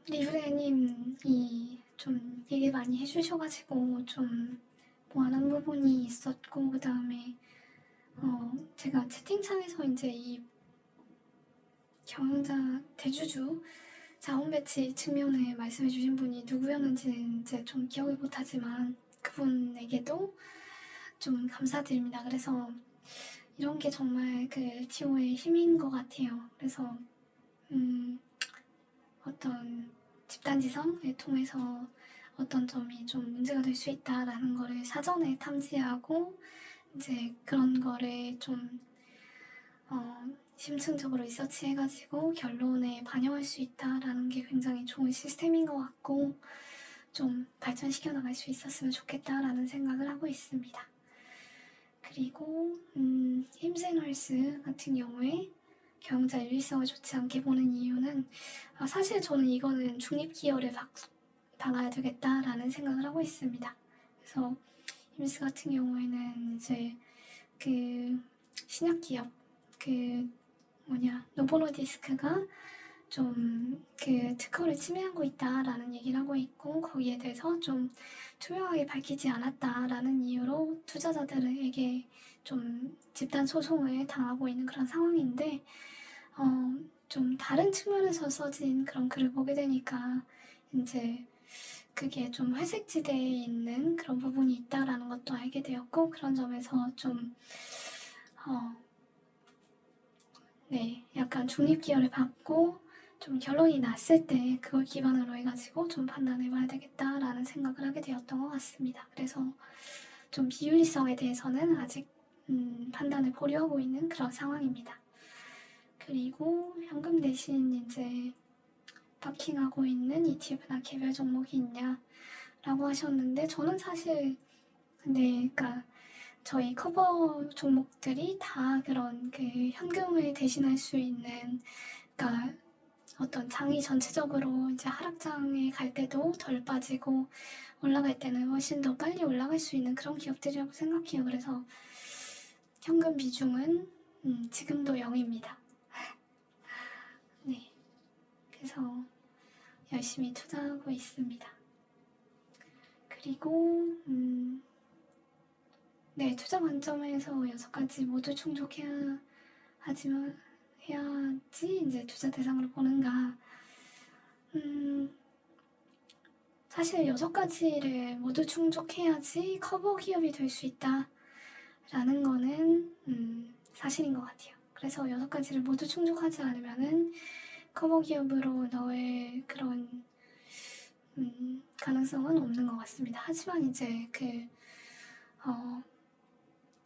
리브레님이 좀 얘기 많이 해주셔가지고 좀 보완한 부분이 있었고, 그 다음에 제가 채팅창에서 이제 이 경영자 대주주 자원 배치 측면에 말씀해주신 분이 누구였는지는 이제 좀 기억을 못하지만 그분에게도 좀 감사드립니다. 그래서 이런 게 정말 그 LTO의 힘인 것 같아요. 그래서 어떤 집단지성을 통해서 어떤 점이 좀 문제가 될 수 있다라는 거를 사전에 탐지하고 이제 그런 거를 좀 심층적으로 리서치해가지고 결론에 반영할 수 있다라는 게 굉장히 좋은 시스템인 것 같고 좀 발전시켜 나갈 수 있었으면 좋겠다라는 생각을 하고 있습니다. 그리고 힘센얼스 같은 경우에 경영자 윤리성을 좋지 않게 보는 이유는 사실 저는 이거는 중립기여를 박아야 되겠다라는 생각을 하고 있습니다. 그래서 힘스 같은 경우에는 이제 그 신약기업 노보노디스크가 좀 그 특허를 침해하고 있다라는 얘기를 하고 있고 거기에 대해서 좀 투명하게 밝히지 않았다라는 이유로 투자자들에게 좀 집단 소송을 당하고 있는 그런 상황인데 좀 다른 측면에서 써진 그런 글을 보게 되니까 이제 그게 좀 회색지대에 있는 그런 부분이 있다라는 것도 알게 되었고 그런 점에서 좀 약간 중립기여를 받고 좀 결론이 났을 때 그걸 기반으로 해가지고 좀 판단해봐야 되겠다라는 생각을 하게 되었던 것 같습니다. 그래서 좀 비윤리성에 대해서는 아직 판단을 보류하고 있는 그런 상황입니다. 그리고 현금 대신 이제 바킹하고 있는 ETF나 개별 종목이 있냐라고 하셨는데 저는 사실 그러니까 저희 커버 종목들이 다 그런 그 현금을 대신할 수 있는 그러니까 어떤 장이 전체적으로 이제 하락장에 갈 때도 덜 빠지고 올라갈 때는 훨씬 더 빨리 올라갈 수 있는 그런 기업들이라고 생각해요. 그래서 현금 비중은 지금도 0입니다. 네, 그래서 열심히 투자하고 있습니다. 그리고 투자 관점에서 6가지 모두 충족해야 하지만 해야지 이제 투자 대상으로 보는가. 사실 6가지를 모두 충족해야지 커버 기업이 될 수 있다라는 거는 사실인 것 같아요. 그래서 6가지를 모두 충족하지 않으면은 커버 기업으로 넣을 그런 가능성은 없는 것 같습니다. 하지만 이제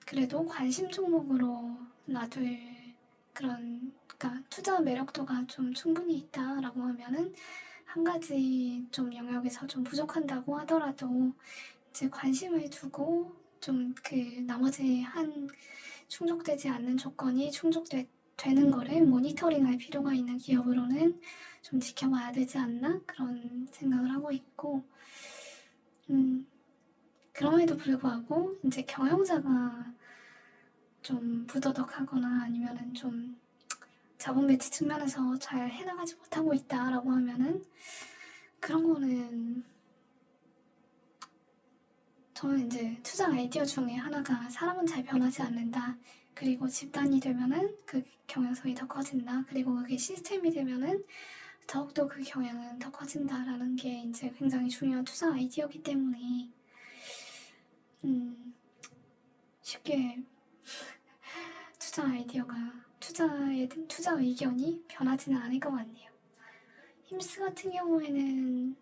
그래도 관심 종목으로 놔둘 그런 그러니까 투자 매력도가 좀 충분히 있다라고 하면은 한 가지 좀 영역에서 좀 부족한다고 하더라도 이제 관심을 두고 좀 나머지 한 충족되지 않는 조건이 충족되는 거를 모니터링할 필요가 있는 기업으로는 좀 지켜봐야 되지 않나 그런 생각을 하고 있고 그럼에도 불구하고 이제 경영자가 좀 부도덕하거나 아니면은 좀 자본 배치 측면에서 잘 해나가지 못하고 있다라고 하면은 그런 거는 저는 이제 투자 아이디어 중에 하나가 사람은 잘 변하지 않는다. 그리고 집단이 되면은 그 경향성이 더 커진다. 그리고 그게 시스템이 되면은 더욱더 그 경향은 더 커진다라는 게 이제 굉장히 중요한 투자 아이디어이기 때문에 쉽게 투자 의견이 변하지는 않을 것 같네요. 힘스 같은 경우에는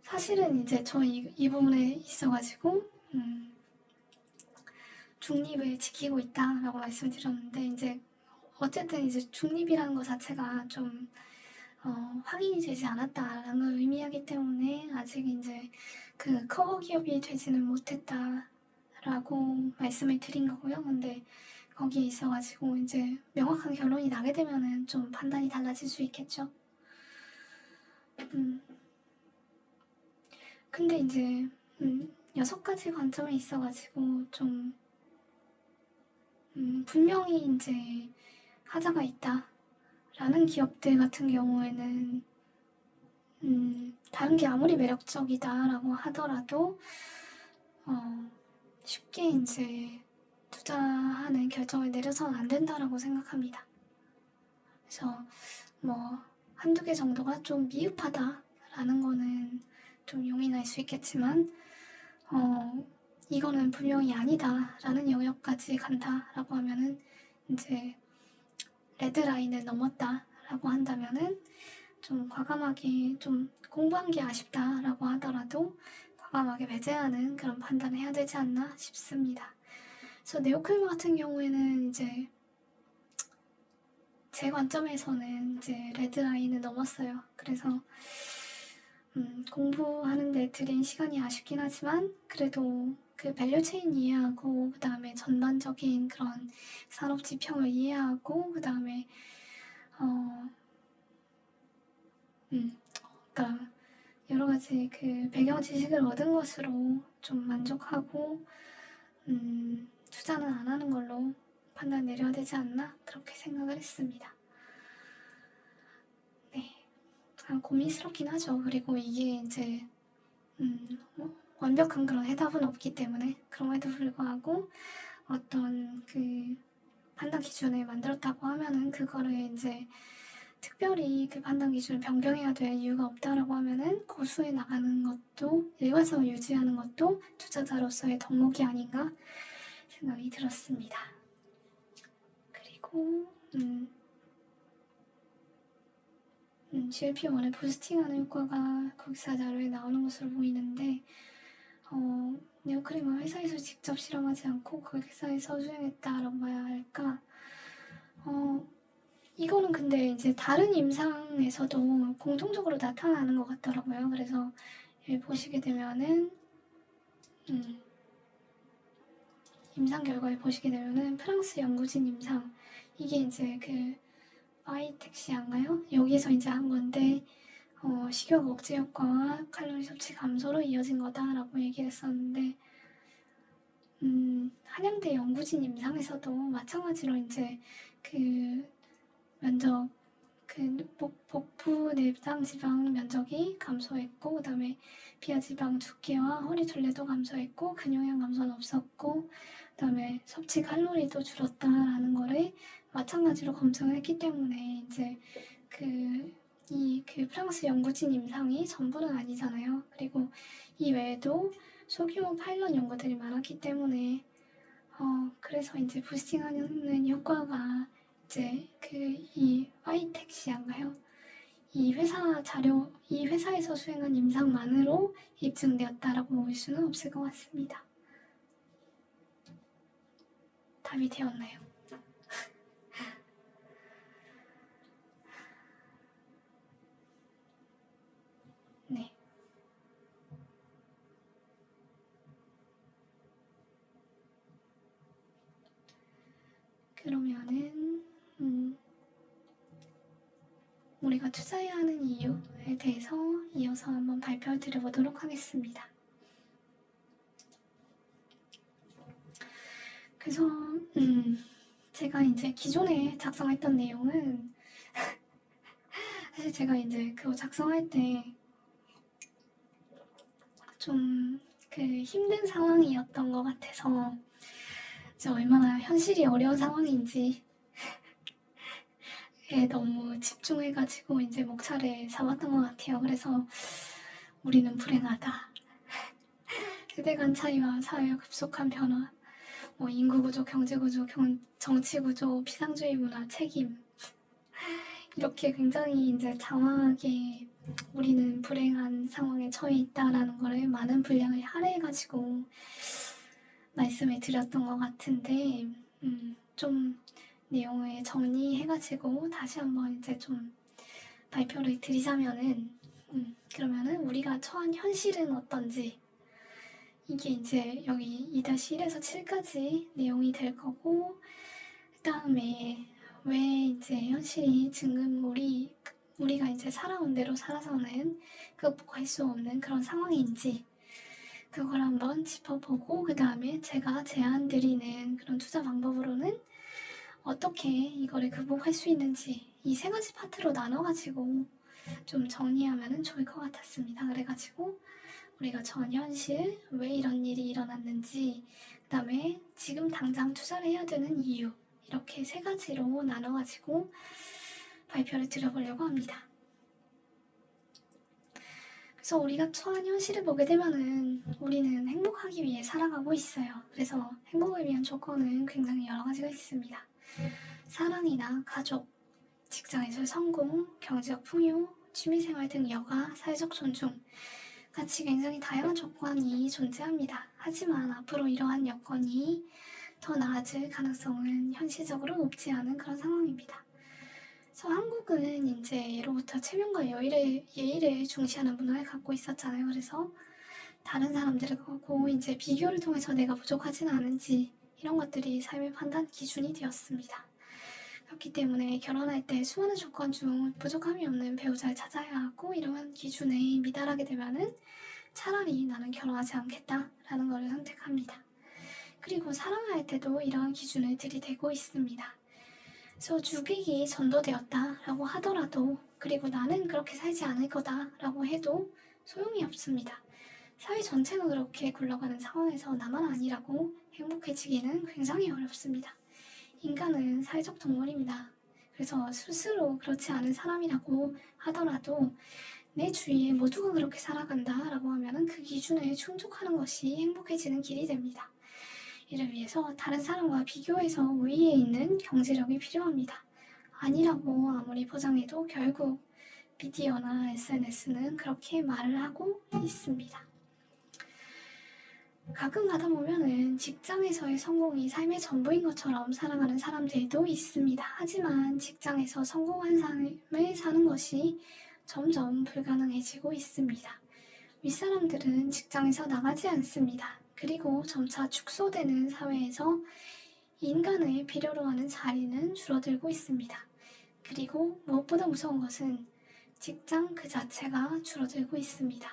사실은 이제 저 이 부분에 있어가지고 중립을 지키고 있다라고 말씀드렸는데 이제 어쨌든 이제 중립이라는 것 자체가 좀 확인이 되지 않았다라는 걸 의미하기 때문에 아직 이제 그 커버 기업이 되지는 못했다라고 말씀을 드린 거고요. 근데 거기에 있어가지고 이제 명확한 결론이 나게 되면은 좀 판단이 달라질 수 있겠죠. 근데 이제 6가지 관점에 있어가지고 좀 분명히 이제 하자가 있다 라는 기업들 같은 경우에는 다른 게 아무리 매력적이다라고 하더라도 쉽게 이제 투자하는 결정을 내려서는 안 된다라고 생각합니다. 그래서 뭐 한두 개 정도가 좀 미흡하다라는 거는 좀 용인할 수 있겠지만 이거는 분명히 아니다라는 영역까지 간다라고 하면은 이제 레드라인을 넘었다라고 한다면은 좀 과감하게 좀 공부한 게 아쉽다라고 하더라도 과감하게 배제하는 그런 판단을 해야 되지 않나 싶습니다. 그래서 네오클마 같은 경우에는 이제 제 관점에서는 이제 레드라인을 넘었어요. 그래서 공부하는데 들인 시간이 아쉽긴 하지만 그래도 그 밸류체인 이해하고 그 다음에 전반적인 그런 산업 지평을 이해하고 그 다음에 그러니까 여러 가지 그 배경 지식을 얻은 것으로 좀 만족하고 투자는 안 하는 걸로 판단 내려야 되지 않나 그렇게 생각을 했습니다. 네, 고민스럽긴 하죠. 그리고 이게 이제 완벽한 그런 해답은 없기 때문에 그럼에도 불구하고 어떤 그 판단 기준을 만들었다고 하면은 그거를 이제 특별히 그 판단 기준을 변경해야 될 이유가 없다라고 하면은 고수해 나가는 것도 일관성을 유지하는 것도 투자자로서의 덕목이 아닌가 생각이 들었습니다. 그리고 GLP-1을 부스팅하는 효과가 거기서 자료에 나오는 것으로 보이는데 네오크림을 회사에서 직접 실험하지 않고 거기서에서 수행했다라고 봐야 할까? 이거는 근데 이제 다른 임상에서도 공통적으로 나타나는 것 같더라고요. 그래서 여기 보시게 되면은 임상 결과에 보시게 되면은 프랑스 연구진 임상 이게 이제 그 아이텍시아인가요? 여기서 이제 한 건데 식욕 억제 효과와 칼로리 섭취 감소로 이어진 거다라고 얘기를 했었는데 한양대 연구진 임상에서도 마찬가지로 이제 그 면적 그 복부 내장 지방 면적이 감소했고 그 다음에 비하지방 두께와 허리 둘레도 감소했고 근육량 감소는 없었고 그 다음에 섭취 칼로리도 줄었다라는 거를 마찬가지로 검증을 했기 때문에 이제 그 프랑스 연구진 임상이 전부는 아니잖아요. 그리고 이 외에도 소규모 파일럿 연구들이 많았기 때문에 그래서 이제 부스팅하는 효과가 이제 이 아이텍시아인가요? 이 회사에서 수행한 임상만으로 입증되었다라고 볼 수는 없을 것 같습니다. 답이 되었나요? 네. 그러면은 우리가 투자해야 하는 이유에 대해서 이어서 한번 발표를 드려보도록 하겠습니다. 그래서 제가 이제 기존에 작성했던 내용은 사실 제가 이제 그거 작성할 때 좀 그 힘든 상황이었던 것 같아서 이제 얼마나 현실이 어려운 상황인지 너무 집중해가지고 이제 목차를 잡았던 것 같아요. 그래서 우리는 불행하다. 세대 간 차이와 사회의 급속한 변화, 뭐 인구구조, 경제구조, 정치구조, 비상주의 문화, 책임 이렇게 굉장히 이제 장황하게 우리는 불행한 상황에 처해 있다라는 거를 많은 분량을 할애해가지고 말씀을 드렸던 것 같은데 좀 내용을 정리해가지고 다시 한번 이제 좀 발표를 드리자면은 그러면은 우리가 처한 현실은 어떤지 이게 이제 여기 2-1에서 7까지 내용이 될 거고 그 다음에 왜 이제 현실이 지금 우리가 이제 살아온 대로 살아서는 극복할 수 없는 그런 상황인지 그걸 한번 짚어보고 그 다음에 제가 제안드리는 그런 투자 방법으로는 어떻게 이거를 극복할 수 있는지 이 세 가지 파트로 나눠가지고 좀 정리하면 좋을 것 같았습니다. 그래가지고 우리가 전 현실, 왜 이런 일이 일어났는지, 그 다음에 지금 당장 투자를 해야 되는 이유, 이렇게 세 가지로 나눠가지고 발표를 드려보려고 합니다. 그래서 우리가 처한 현실을 보게 되면은 우리는 행복하기 위해 살아가고 있어요. 그래서 행복을 위한 조건은 굉장히 여러 가지가 있습니다. 사랑이나 가족, 직장에서 성공, 경제적 풍요, 취미생활 등 여가, 사회적 존중 같이 굉장히 다양한 조건이 존재합니다. 하지만 앞으로 이러한 여건이 더 나아질 가능성은 현실적으로 높지 않은 그런 상황입니다. 그래서 한국은 이제 예로부터 체면과 예의를 중시하는 문화를 갖고 있었잖아요. 그래서 다른 사람들하고 이제 비교를 통해서 내가 부족하진 않은지 이런 것들이 삶의 판단 기준이 되었습니다. 그렇기 때문에 결혼할 때 수많은 조건 중 부족함이 없는 배우자를 찾아야 하고 이러한 기준에 미달하게 되면은 차라리 나는 결혼하지 않겠다라는 것을 선택합니다. 그리고 사랑을 할 때도 이러한 기준을 들이대고 있습니다. 그래서 주객이 전도되었다라고 하더라도 그리고 나는 그렇게 살지 않을 거다라고 해도 소용이 없습니다. 사회 전체가 그렇게 굴러가는 상황에서 나만 아니라고 행복해지기는 굉장히 어렵습니다. 인간은 사회적 동물입니다. 그래서 스스로 그렇지 않은 사람이라고 하더라도 내 주위에 모두가 그렇게 살아간다라고 하면 그 기준에 충족하는 것이 행복해지는 길이 됩니다. 이를 위해서 다른 사람과 비교해서 우위에 있는 경제력이 필요합니다. 아니라고 아무리 포장해도 결국 미디어나 SNS는 그렇게 말을 하고 있습니다. 가끔 가다 보면은 직장에서의 성공이 삶의 전부인 것처럼 살아가는 사람들도 있습니다. 하지만 직장에서 성공한 삶을 사는 것이 점점 불가능해지고 있습니다. 윗사람들은 직장에서 나가지 않습니다. 그리고 점차 축소되는 사회에서 인간을 필요로 하는 자리는 줄어들고 있습니다. 그리고 무엇보다 무서운 것은 직장 그 자체가 줄어들고 있습니다.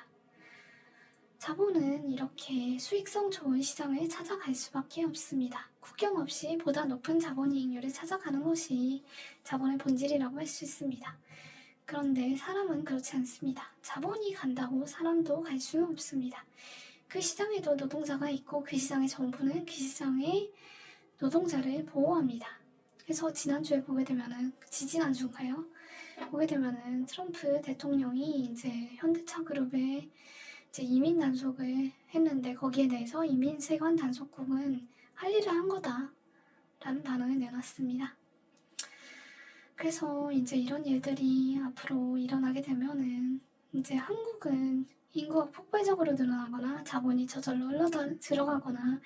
자본은 이렇게 수익성 좋은 시장을 찾아갈 수밖에 없습니다. 국경 없이 보다 높은 자본이익률을 찾아가는 것이 자본의 본질이라고 할 수 있습니다. 그런데 사람은 그렇지 않습니다. 자본이 간다고 사람도 갈 수는 없습니다. 그 시장에도 노동자가 있고 그 시장의 정부는 그 시장의 노동자를 보호합니다. 그래서 지난주에 보게 되면은 지지난주인가요? 보게 되면은 트럼프 대통령이 이제 현대차 그룹에 이제 이민 단속을 했는데 거기에 대해서 이민 세관 단속국은 할 일을 한 거다라는 단어를 내놨습니다. 그래서 이제 이런 일들이 앞으로 일어나게 되면은 이제 한국은 인구가 폭발적으로 늘어나거나 자본이 저절로 들어가거나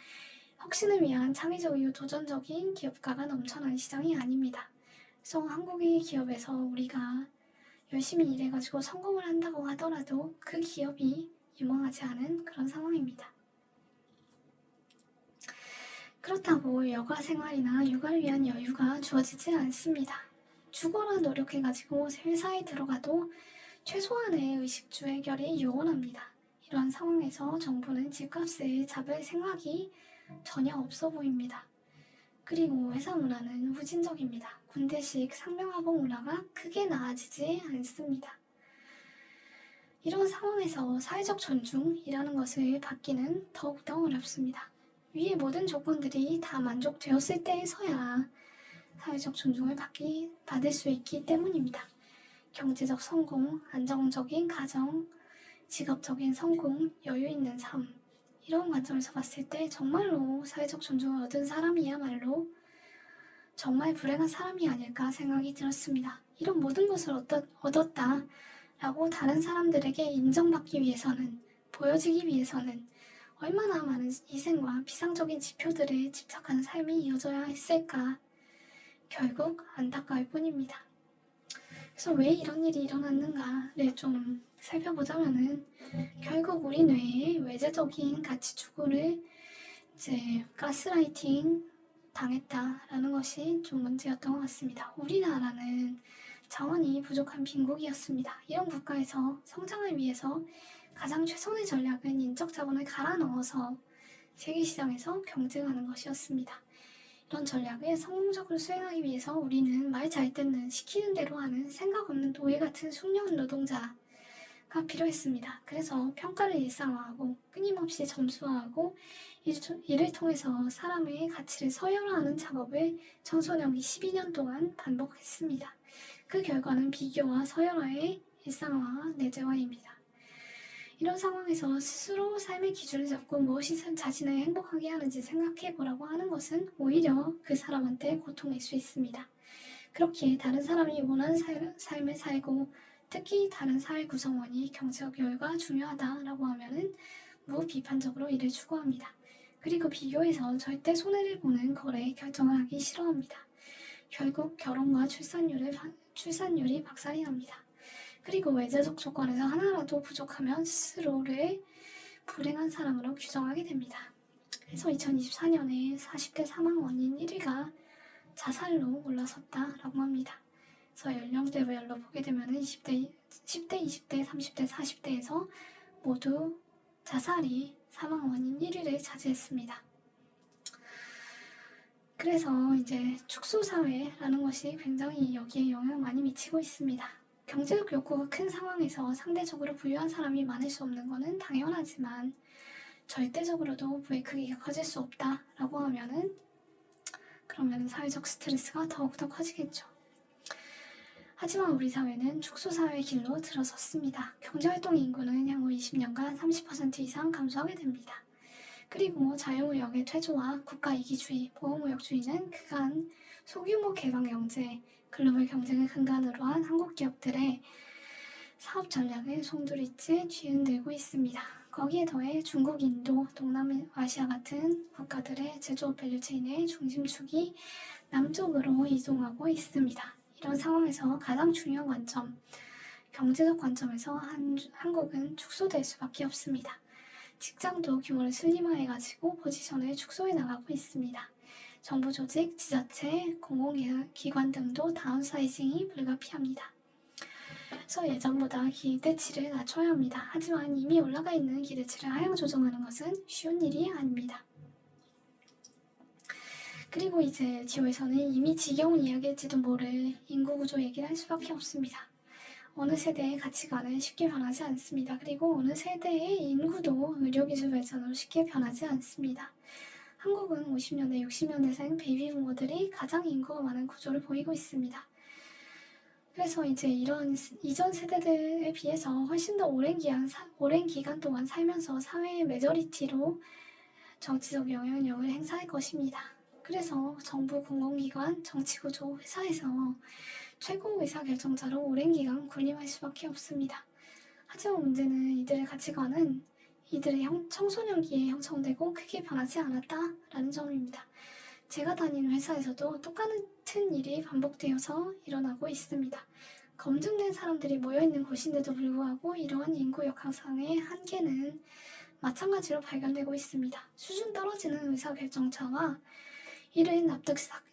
혁신을 위한 창의적이고 도전적인 기업가가 넘쳐나는 시장이 아닙니다. 그래서 한국의 기업에서 우리가 열심히 일해가지고 성공을 한다고 하더라도 그 기업이 유망하지 않은 그런 상황입니다. 그렇다고 여가 생활이나 육아를 위한 여유가 주어지지 않습니다. 죽어라 노력해가지고 회사에 들어가도 최소한의 의식주 해결이 요원합니다. 이러한 상황에서 정부는 집값을 잡을 생각이 전혀 없어 보입니다. 그리고 회사 문화는 후진적입니다. 군대식 상명하복 문화가 크게 나아지지 않습니다. 이런 상황에서 사회적 존중이라는 것을 받기는 더욱더 어렵습니다. 위의 모든 조건들이 다 만족되었을 때에서야 사회적 존중을 받을 수 있기 때문입니다. 경제적 성공, 안정적인 가정, 직업적인 성공, 여유 있는 삶 이런 관점에서 봤을 때 정말로 사회적 존중을 얻은 사람이야말로 정말 불행한 사람이 아닐까 생각이 들었습니다. 이런 모든 것을 얻었다라고 다른 사람들에게 인정받기 위해서는 보여지기 위해서는 얼마나 많은 희생과 비상적인 지표들에 집착하는 삶이 이어져야 했을까 결국 안타까울 뿐입니다. 그래서 왜 이런 일이 일어났는가를 좀 살펴보자면은 결국 우리 뇌에 외재적인 가치 추구를 이제 가스라이팅 당했다라는 것이 좀 문제였던 것 같습니다. 우리나라는 자원이 부족한 빈국이었습니다. 이런 국가에서 성장을 위해서 가장 최선의 전략은 인적 자본을 갈아 넣어서 세계시장에서 경쟁하는 것이었습니다. 이런 전략을 성공적으로 수행하기 위해서 우리는 말 잘 듣는, 시키는 대로 하는, 생각 없는 노예 같은 숙련 노동자가 필요했습니다. 그래서 평가를 일상화하고 끊임없이 점수화하고 이를 통해서 사람의 가치를 서열화하는 작업을 청소년기 12년 동안 반복했습니다. 그 결과는 비교와 서열화의 일상화, 내재화입니다. 이런 상황에서 스스로 삶의 기준을 잡고 무엇이 자신을 행복하게 하는지 생각해보라고 하는 것은 오히려 그 사람한테 고통일 수 있습니다. 그렇기에 다른 사람이 원하는 삶을 살고 특히 다른 사회 구성원이 경제적 여유가 중요하다라고 하면은 무비판적으로 이를 추구합니다. 그리고 비교해서 절대 손해를 보는 거래에 결정을 하기 싫어합니다. 결국 결혼과 출산율이 박살이 납니다. 그리고 외재적 조건에서 하나라도 부족하면 스스로를 불행한 사람으로 규정하게 됩니다. 그래서 2024년에 40대 사망 원인 1위가 자살로 올라섰다라고 합니다. 그래서 연령대별로 보게 되면 10대, 20대, 30대, 40대에서 모두 자살이 사망 원인 1위를 차지했습니다. 그래서 이제 축소사회라는 것이 굉장히 여기에 영향을 많이 미치고 있습니다. 경제적 욕구가 큰 상황에서 상대적으로 부유한 사람이 많을 수 없는 것은 당연하지만 절대적으로도 부의 크기가 커질 수 없다라고 하면은 그러면 사회적 스트레스가 더욱더 커지겠죠. 하지만 우리 사회는 축소사회의 길로 들어섰습니다. 경제활동 인구는 향후 20년간 30% 이상 감소하게 됩니다. 그리고 자유무역의 퇴조와 국가이기주의, 보호무역주의는 그간 소규모 개방경제, 글로벌 경쟁을 근간으로 한 한국 기업들의 사업 전략을 송두리째 뒤흔들고 있습니다. 거기에 더해 중국, 인도, 동남아시아 같은 국가들의 제조업 밸류체인의 중심축이 남쪽으로 이동하고 있습니다. 이런 상황에서 가장 중요한 관점, 경제적 관점에서 한국은 축소될 수밖에 없습니다. 직장도 규모를 슬림화해가지고 포지션을 축소해 나가고 있습니다. 정부 조직, 지자체, 공공기관 등도 다운사이징이 불가피합니다. 그래서 예전보다 기대치를 낮춰야 합니다. 하지만 이미 올라가 있는 기대치를 하향 조정하는 것은 쉬운 일이 아닙니다. 그리고 이제 지호에서는 이미 지겨운 이야기일지도 모를 인구구조 얘기를 할 수밖에 없습니다. 어느 세대의 가치관은 쉽게 변하지 않습니다. 그리고 어느 세대의 인구도 의료기술 발전으로 쉽게 변하지 않습니다. 한국은 50년대, 60년대생 베이비 부모들이 가장 인구가 많은 구조를 보이고 있습니다. 그래서 이제 이런 이전 세대들에 비해서 훨씬 더 오랜 기간 동안 살면서 사회의 메저리티로 정치적 영향력을 행사할 것입니다. 그래서 정부, 공공기관, 정치구조, 회사에서 최고 의사결정자로 오랜 기간 군림할 수밖에 없습니다. 하지만 문제는 이들의 가치관은 이들의 청소년기에 형성되고 크게 변하지 않았다라는 점입니다. 제가 다니는 회사에서도 똑같은 일이 반복되어서 일어나고 있습니다. 검증된 사람들이 모여있는 곳인데도 불구하고 이러한 인구 역학상의 한계는 마찬가지로 발견되고 있습니다. 수준 떨어지는 의사결정자와 이를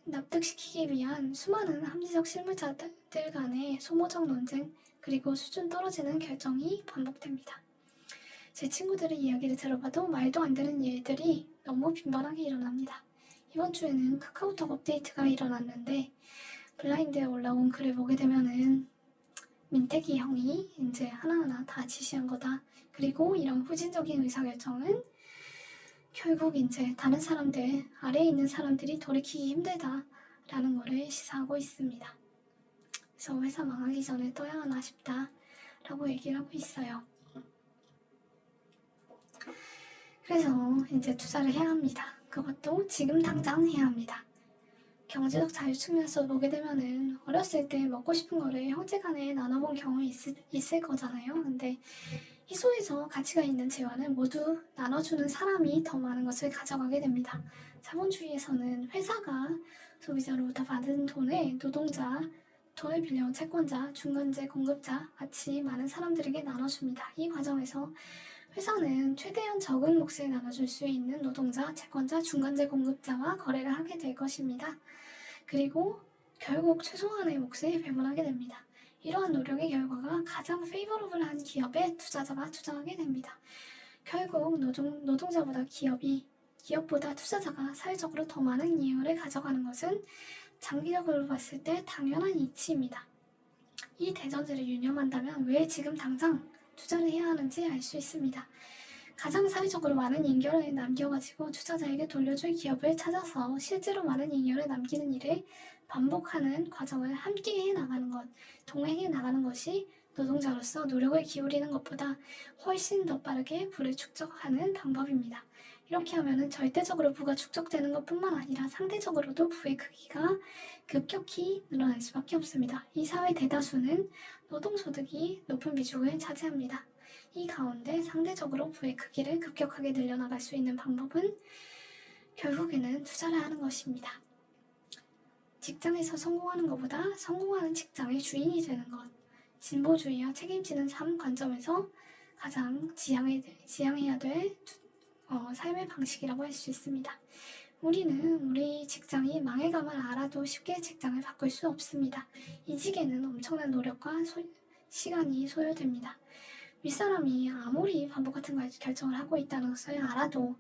납득시키기 위한 수많은 합리적 실무자들 간의 소모적 논쟁, 그리고 수준 떨어지는 결정이 반복됩니다. 제 친구들의 이야기를 들어봐도 말도 안 되는 일들이 너무 빈번하게 일어납니다. 이번 주에는 카카오톡 업데이트가 일어났는데 블라인드에 올라온 글을 보게 되면은 민태기 형이 이제 하나하나 다 지시한 거다. 그리고 이런 후진적인 의사결정은 결국 이제 다른 사람들, 아래에 있는 사람들이 돌이키기 힘들다라는 거를 시사하고 있습니다. 그래서 회사 망하기 전에 떠야 하나 싶다라고 얘기를 하고 있어요. 그래서 이제 투자를 해야 합니다. 그것도 지금 당장 해야 합니다. 경제적 자유 측면에서 보게 되면은 어렸을 때 먹고 싶은 거를 형제간에 나눠본 경험이 있을 거잖아요. 근데 희소에서 가치가 있는 재화는 모두 나눠주는 사람이 더 많은 것을 가져가게 됩니다. 자본주의에서는 회사가 소비자로부터 받은 돈을 노동자, 돈을 빌려온 채권자, 중간재, 공급자 같이 많은 사람들에게 나눠줍니다. 이 과정에서 회사는 최대한 적은 몫을 나눠줄 수 있는 노동자, 채권자, 중간재, 공급자와 거래를 하게 될 것입니다. 그리고 결국 최소한의 몫을 배분하게 됩니다. 이러한 노력의 결과가 가장 페이버러블한 기업에 투자자가 투자하게 됩니다. 결국 노동자보다 기업이 기업보다 투자자가 사회적으로 더 많은 이익을 가져가는 것은 장기적으로 봤을 때 당연한 이치입니다. 이 대전제를 유념한다면 왜 지금 당장 투자를 해야 하는지 알 수 있습니다. 가장 사회적으로 많은 잉여를 남겨가지고 투자자에게 돌려줄 기업을 찾아서 실제로 많은 잉여를 남기는 일을 반복하는 과정을 함께 해나가는 것, 동행해 나가는 것이 노동자로서 노력을 기울이는 것보다 훨씬 더 빠르게 부를 축적하는 방법입니다. 이렇게 하면 절대적으로 부가 축적되는 것뿐만 아니라 상대적으로도 부의 크기가 급격히 늘어날 수밖에 없습니다. 이 사회 대다수는 노동소득이 높은 비중을 차지합니다. 이 가운데 상대적으로 부의 크기를 급격하게 늘려나갈 수 있는 방법은 결국에는 투자를 하는 것입니다. 직장에서 성공하는 것보다 성공하는 직장의 주인이 되는 것, 진보주의와 책임지는 삶 관점에서 가장 지향해야 될 삶의 방식이라고 할 수 있습니다. 우리는 우리 직장이 망해감을 알아도 쉽게 직장을 바꿀 수 없습니다. 이직에는 엄청난 노력과 시간이 소요됩니다. 윗사람이 아무리 바보 같은 결정을 하고 있다는 것을 알아도,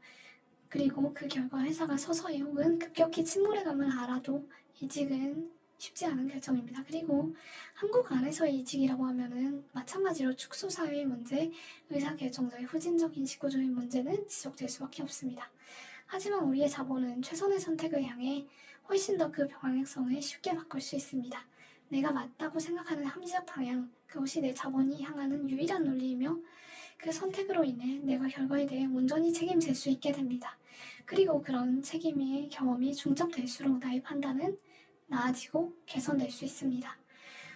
그리고 그 결과 회사가 서서히 혹은 급격히 침몰해감을 알아도 이직은 쉽지 않은 결정입니다. 그리고 한국 안에서의 이직이라고 하면은 마찬가지로 축소사회의 문제, 의사결정자의 후진적인 직구조의 문제는 지속될 수밖에 없습니다. 하지만 우리의 자본은 최선의 선택을 향해 훨씬 더 그 방향성을 쉽게 바꿀 수 있습니다. 내가 맞다고 생각하는 합리적 방향, 그것이 내 자본이 향하는 유일한 논리이며 그 선택으로 인해 내가 결과에 대해 온전히 책임질 수 있게 됩니다. 그리고 그런 책임의 경험이 중점될수록 나의 판단은 나아지고 개선될 수 있습니다.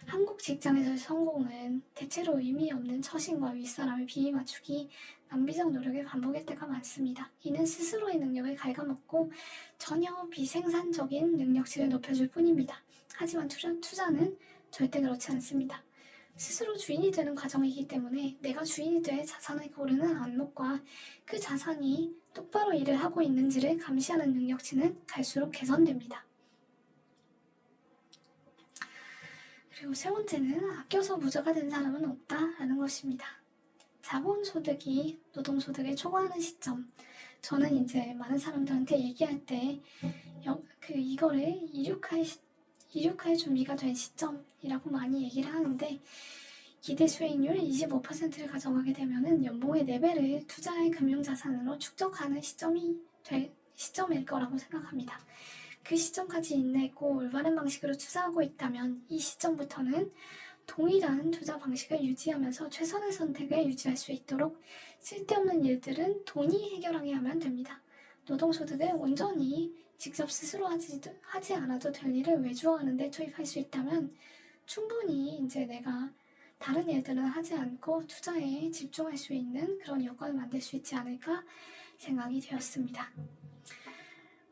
한국 직장에서의 성공은 대체로 의미 없는 처신과 윗사람의 비위 맞추기, 낭비적 노력의 반복일 때가 많습니다. 이는 스스로의 능력을 갉아먹고 전혀 비생산적인 능력치를 높여줄 뿐입니다. 하지만 투자는 절대 그렇지 않습니다. 스스로 주인이 되는 과정이기 때문에 내가 주인이 될 자산을 고르는 안목과 그 자산이 똑바로 일을 하고 있는지를 감시하는 능력치는 갈수록 개선됩니다. 그리고 세 번째는 아껴서 부자가 된 사람은 없다라는 것입니다. 자본소득이 노동소득을 초과하는 시점, 저는 이제 많은 사람들한테 얘기할 때 이거를 이륙할 준비가 된 시점이라고 많이 얘기를 하는데, 기대 수익률 25%를 가정하게 되면은 연봉의 4배를 투자의 금융자산으로 축적하는 시점일 거라고 생각합니다. 그 시점까지 인내했고 올바른 방식으로 투자하고 있다면 이 시점부터는 동일한 투자 방식을 유지하면서 최선의 선택을 유지할 수 있도록 쓸데없는 일들은 돈이 해결하게 하면 됩니다. 노동소득을 온전히 직접 스스로 하지 않아도 될 일을 외주화하는 데 투입할 수 있다면 충분히 이제 내가 다른 일들은 하지 않고 투자에 집중할 수 있는 그런 여건을 만들 수 있지 않을까 생각이 되었습니다.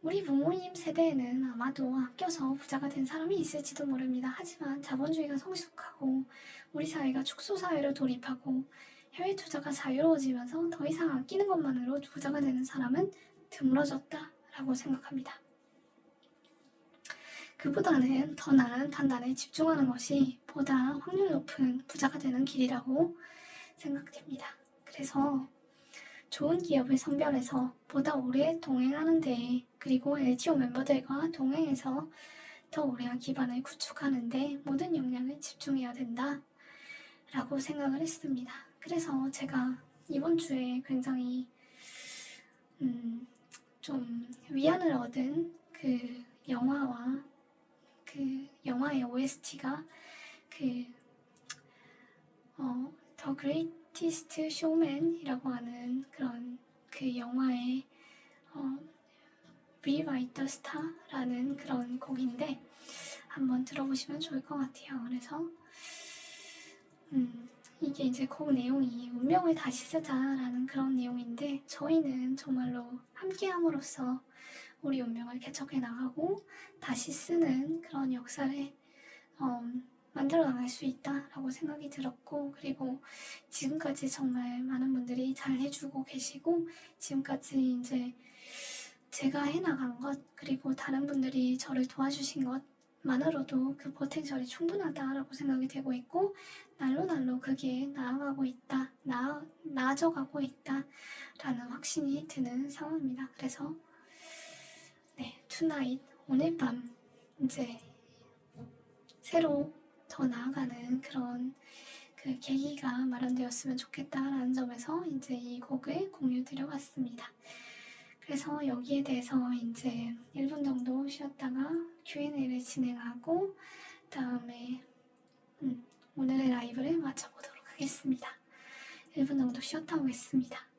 우리 부모님 세대에는 아마도 아껴서 부자가 된 사람이 있을지도 모릅니다. 하지만 자본주의가 성숙하고 우리 사회가 축소사회로 돌입하고 해외 투자가 자유로워지면서 더 이상 아끼는 것만으로 부자가 되는 사람은 드물어졌다라고 생각합니다. 그보다는 더 나은 판단에 집중하는 것이 보다 확률 높은 부자가 되는 길이라고 생각됩니다. 그래서 좋은 기업을 선별해서 보다 오래 동행하는 데, 그리고 LTO 멤버들과 동행해서 더 오래한 기반을 구축하는 데 모든 역량을 집중해야 된다 라고 생각을 했습니다. 그래서 제가 이번 주에 굉장히 좀 위안을 얻은 그 영화와 그 영화의 OST가 더 그레이티스트 쇼맨이라고 하는 그런 그 영화의 Rewrite the Star라는 그런 곡인데 한번 들어보시면 좋을 것 같아요. 그래서 이게 이제 곡 내용이 운명을 다시 쓰자라는 그런 내용인데, 저희는 정말로 함께함으로써 우리 운명을 개척해 나가고 다시 쓰는 그런 역사를 만들어 나갈 수 있다라고 생각이 들었고, 그리고 지금까지 정말 많은 분들이 잘 해주고 계시고, 지금까지 이제 제가 해나간 것, 그리고 다른 분들이 저를 도와주신 것만으로도 그 포텐셜이 충분하다라고 생각이 되고 있고, 날로 그게 나아가고 있다, 나아져가고 있다라는 확신이 드는 상황입니다. 그래서 네, 투나잇 오늘 밤 이제 새로 더 나아가는 그런 그 계기가 마련되었으면 좋겠다라는 점에서 이제 이 곡을 공유드려봤습니다. 그래서 여기에 대해서 이제 1분 정도 쉬었다가 Q&A를 진행하고 다음에 오늘의 라이브를 마쳐보도록 하겠습니다. 1분 정도 쉬었다 오겠습니다.